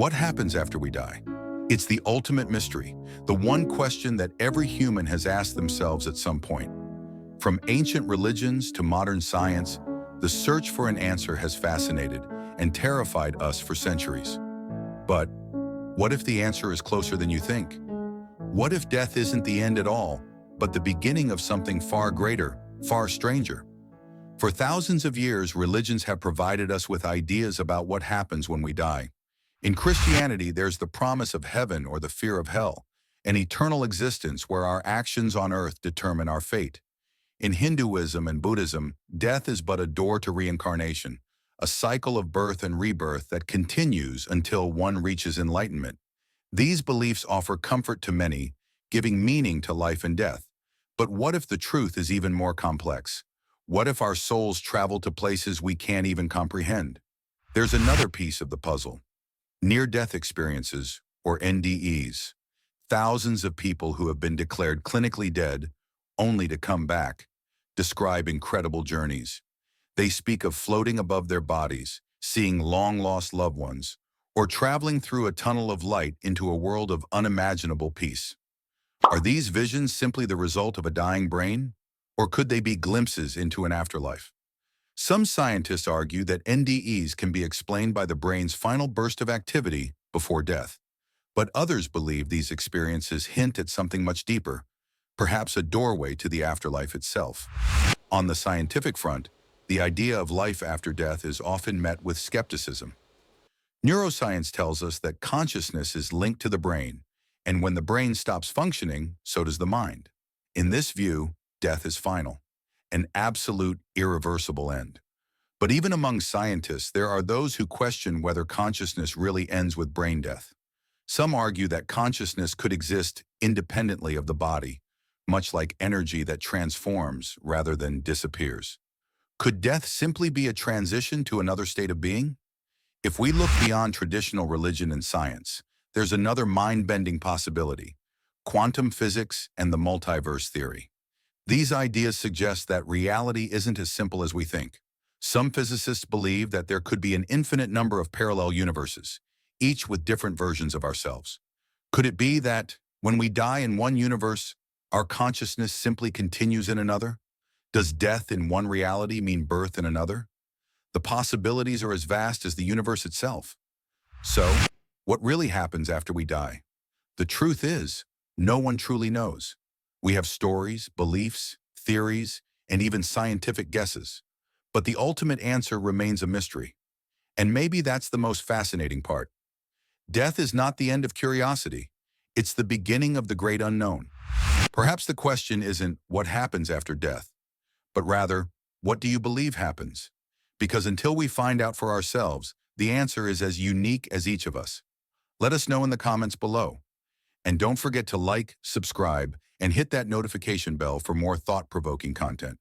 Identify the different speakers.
Speaker 1: What happens after we die? It's the ultimate mystery, the one question that every human has asked themselves at some point. From ancient religions to modern science, the search for an answer has fascinated and terrified us for centuries. But what if the answer is closer than you think? What if death isn't the end at all, but the beginning of something far greater, far stranger? For thousands of years, religions have provided us with ideas about what happens when we die. In Christianity, there's the promise of heaven or the fear of hell, an eternal existence where our actions on earth determine our fate. In Hinduism and Buddhism, death is but a door to reincarnation, a cycle of birth and rebirth that continues until one reaches enlightenment. These beliefs offer comfort to many, giving meaning to life and death. But what if the truth is even more complex? What if our souls travel to places we can't even comprehend? There's another piece of the puzzle. Near-death experiences, or NDEs. Thousands of people who have been declared clinically dead, only to come back, describe incredible journeys. They speak of floating above their bodies, seeing long-lost loved ones, or traveling through a tunnel of light into a world of unimaginable peace. Are these visions simply the result of a dying brain? Or could they be glimpses into an afterlife? Some scientists argue that NDEs can be explained by the brain's final burst of activity before death. But others believe these experiences hint at something much deeper, perhaps a doorway to the afterlife itself. On the scientific front, the idea of life after death is often met with skepticism. Neuroscience tells us that consciousness is linked to the brain, and when the brain stops functioning, so does the mind. In this view, death is final, an absolute, irreversible end. But even among scientists, there are those who question whether consciousness really ends with brain death. Some argue that consciousness could exist independently of the body, much like energy that transforms rather than disappears. Could death simply be a transition to another state of being? If we look beyond traditional religion and science, there's another mind-bending possibility: quantum physics and the multiverse theory. These ideas suggest that reality isn't as simple as we think. Some physicists believe that there could be an infinite number of parallel universes, each with different versions of ourselves. Could it be that, when we die in one universe, our consciousness simply continues in another? Does death in one reality mean birth in another? The possibilities are as vast as the universe itself. So, what really happens after we die? The truth is, no one truly knows. We have stories, beliefs, theories, and even scientific guesses. But the ultimate answer remains a mystery. And maybe that's the most fascinating part. Death is not the end of curiosity. It's the beginning of the great unknown. Perhaps the question isn't what happens after death, but rather, what do you believe happens? Because until we find out for ourselves, the answer is as unique as each of us. Let us know in the comments below. And don't forget to like, subscribe, and hit that notification bell for more thought-provoking content.